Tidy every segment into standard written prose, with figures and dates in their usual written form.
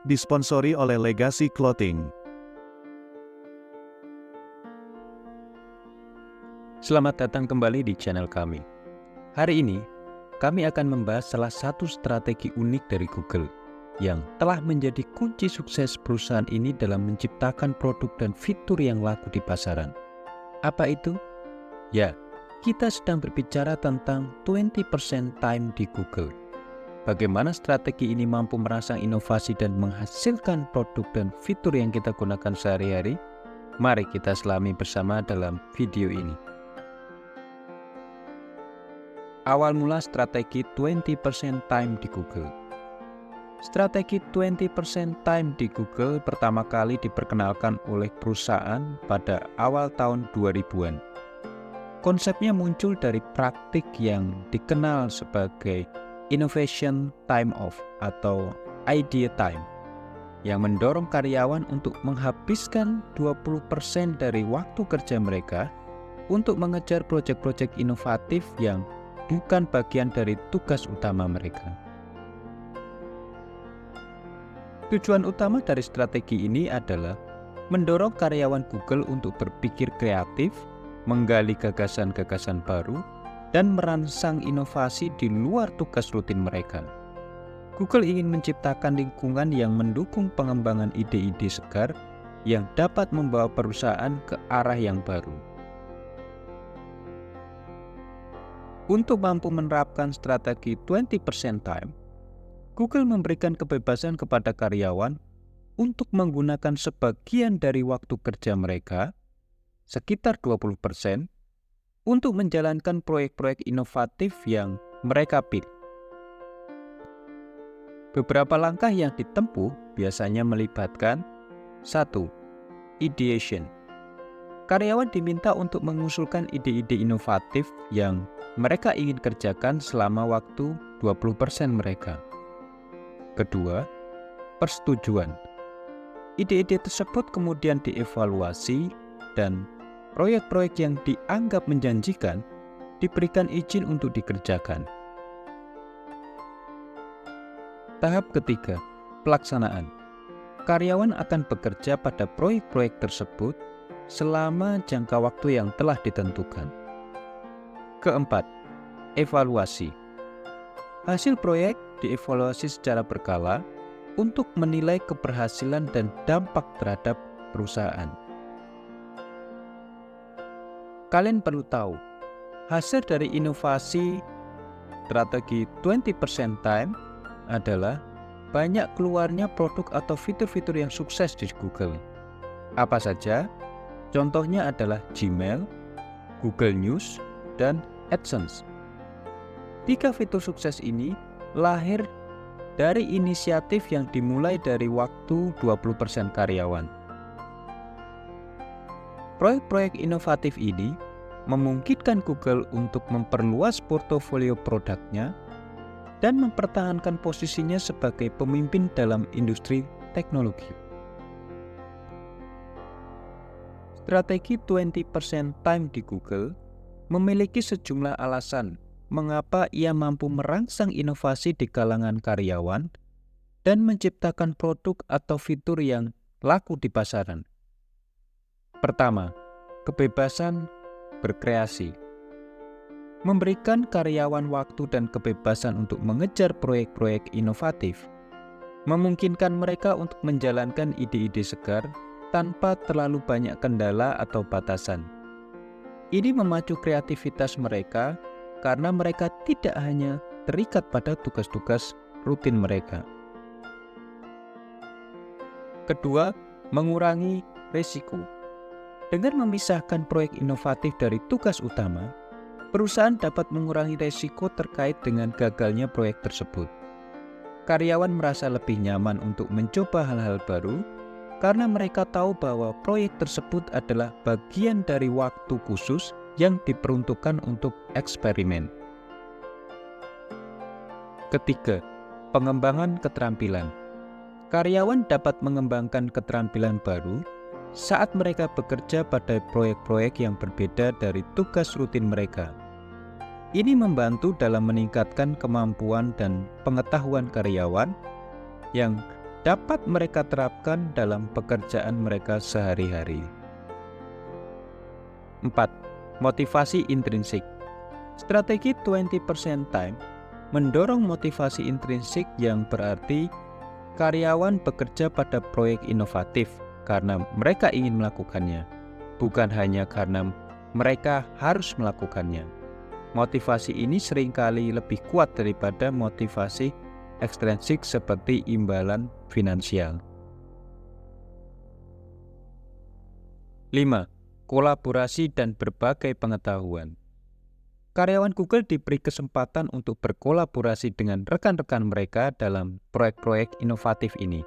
disponsori oleh Legacy Clothing. Selamat datang kembali di channel kami. Hari ini, kami akan membahas salah satu strategi unik dari Google yang telah menjadi kunci sukses perusahaan ini dalam menciptakan produk dan fitur yang laku di pasaran. Apa itu? Ya, kita sedang berbicara tentang 20% time di Google. Bagaimana strategi ini mampu merangsang inovasi dan menghasilkan produk dan fitur yang kita gunakan sehari-hari? Mari kita selami bersama dalam video ini. Awal mula strategi 20% time di Google. Strategi 20% time di Google pertama kali diperkenalkan oleh perusahaan pada awal tahun 2000-an. Konsepnya muncul dari praktik yang dikenal sebagai innovation time off atau idea time, yang mendorong karyawan untuk menghabiskan 20% dari waktu kerja mereka untuk mengejar proyek-proyek inovatif yang bukan bagian dari tugas utama mereka. Tujuan utama dari strategi ini adalah mendorong karyawan Google untuk berpikir kreatif, menggali gagasan-gagasan baru, dan merangsang inovasi di luar tugas rutin mereka. Google ingin menciptakan lingkungan yang mendukung pengembangan ide-ide segar yang dapat membawa perusahaan ke arah yang baru. Untuk mampu menerapkan strategi 20% time, Google memberikan kebebasan kepada karyawan untuk menggunakan sebagian dari waktu kerja mereka, sekitar 20%, untuk menjalankan proyek-proyek inovatif yang mereka pilih. Beberapa langkah yang ditempuh biasanya melibatkan 1. Ideation. Karyawan diminta untuk mengusulkan ide-ide inovatif yang mereka ingin kerjakan selama waktu 20% mereka. Kedua, persetujuan. Ide-ide tersebut kemudian dievaluasi dan proyek-proyek yang dianggap menjanjikan diberikan izin untuk dikerjakan. Tahap ketiga, pelaksanaan. Karyawan akan bekerja pada proyek-proyek tersebut selama jangka waktu yang telah ditentukan. Keempat, evaluasi. Hasil proyek dievaluasi secara berkala untuk menilai keberhasilan dan dampak terhadap perusahaan. Kalian perlu tahu, hasil dari inovasi strategi 20% time adalah banyak keluarnya produk atau fitur-fitur yang sukses di Google. Apa saja? Contohnya adalah Gmail, Google News, dan AdSense. 3 fitur sukses ini lahir dari inisiatif yang dimulai dari waktu 20% karyawan. Proyek-proyek inovatif ini memungkinkan Google untuk memperluas portofolio produknya dan mempertahankan posisinya sebagai pemimpin dalam industri teknologi. Strategi 20% time di Google memiliki sejumlah alasan mengapa ia mampu merangsang inovasi di kalangan karyawan dan menciptakan produk atau fitur yang laku di pasaran. Pertama, kebebasan berkreasi. Memberikan karyawan waktu dan kebebasan untuk mengejar proyek-proyek inovatif memungkinkan mereka untuk menjalankan ide-ide segar tanpa terlalu banyak kendala atau batasan. Ini memacu kreativitas mereka karena mereka tidak hanya terikat pada tugas-tugas rutin mereka. Kedua, mengurangi risiko. Dengan memisahkan proyek inovatif dari tugas utama, perusahaan dapat mengurangi risiko terkait dengan gagalnya proyek tersebut. Karyawan merasa lebih nyaman untuk mencoba hal-hal baru karena mereka tahu bahwa proyek tersebut adalah bagian dari waktu khusus yang diperuntukkan untuk eksperimen. Ketiga, pengembangan keterampilan. Karyawan dapat mengembangkan keterampilan baru saat mereka bekerja pada proyek-proyek yang berbeda dari tugas rutin mereka. Ini membantu dalam meningkatkan kemampuan dan pengetahuan karyawan yang dapat mereka terapkan dalam pekerjaan mereka sehari-hari. 4. Motivasi intrinsik. Strategi 20% time mendorong motivasi intrinsik yang berarti karyawan bekerja pada proyek inovatif karena mereka ingin melakukannya, bukan hanya karena mereka harus melakukannya. Motivasi ini seringkali lebih kuat daripada motivasi ekstrinsik seperti imbalan finansial. 5. Kolaborasi dan berbagai pengetahuan. Karyawan Google diberi kesempatan untuk berkolaborasi dengan rekan-rekan mereka dalam proyek-proyek inovatif ini.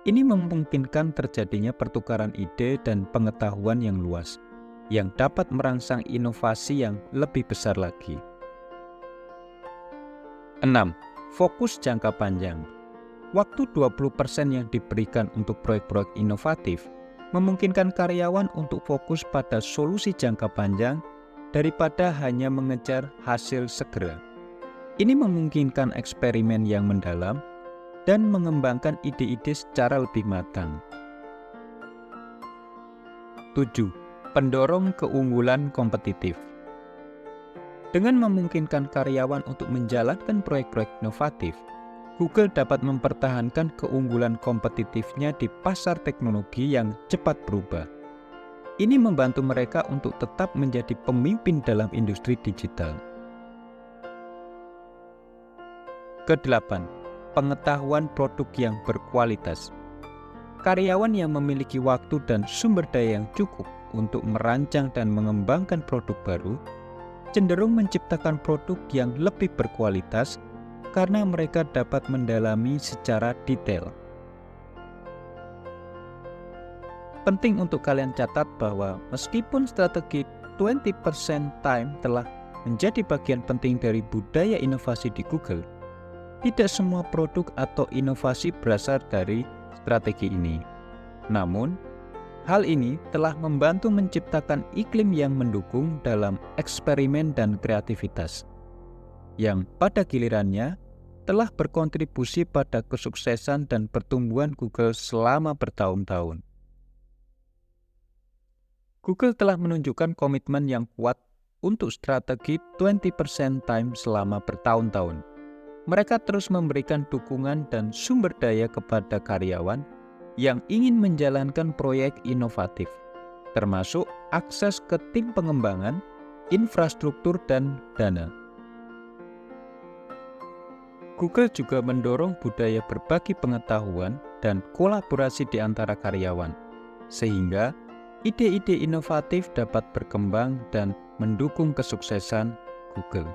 Ini memungkinkan terjadinya pertukaran ide dan pengetahuan yang luas, yang dapat merangsang inovasi yang lebih besar lagi. 6. Fokus jangka panjang. Waktu 20% yang diberikan untuk proyek-proyek inovatif memungkinkan karyawan untuk fokus pada solusi jangka panjang daripada hanya mengejar hasil segera. Ini memungkinkan eksperimen yang mendalam dan mengembangkan ide-ide secara lebih matang. 7. Pendorong keunggulan kompetitif. Dengan memungkinkan karyawan untuk menjalankan proyek-proyek inovatif, Google dapat mempertahankan keunggulan kompetitifnya di pasar teknologi yang cepat berubah. Ini membantu mereka untuk tetap menjadi pemimpin dalam industri digital. Kedelapan, pengetahuan produk yang berkualitas. Karyawan yang memiliki waktu dan sumber daya yang cukup untuk merancang dan mengembangkan produk baru cenderung menciptakan produk yang lebih berkualitas karena mereka dapat mendalami secara detail. Penting untuk kalian catat bahwa meskipun strategi 20% time telah menjadi bagian penting dari budaya inovasi di Google, tidak semua produk atau inovasi berasal dari strategi ini. Namun, hal ini telah membantu menciptakan iklim yang mendukung dalam eksperimen dan kreativitas, yang pada gilirannya telah berkontribusi pada kesuksesan dan pertumbuhan Google selama bertahun-tahun. Google telah menunjukkan komitmen yang kuat untuk strategi 20% time selama bertahun-tahun. Mereka terus memberikan dukungan dan sumber daya kepada karyawan yang ingin menjalankan proyek inovatif, termasuk akses ke tim pengembangan, infrastruktur, dan dana. Google juga mendorong budaya berbagi pengetahuan dan kolaborasi di antara karyawan, sehingga ide-ide inovatif dapat berkembang dan mendukung kesuksesan Google.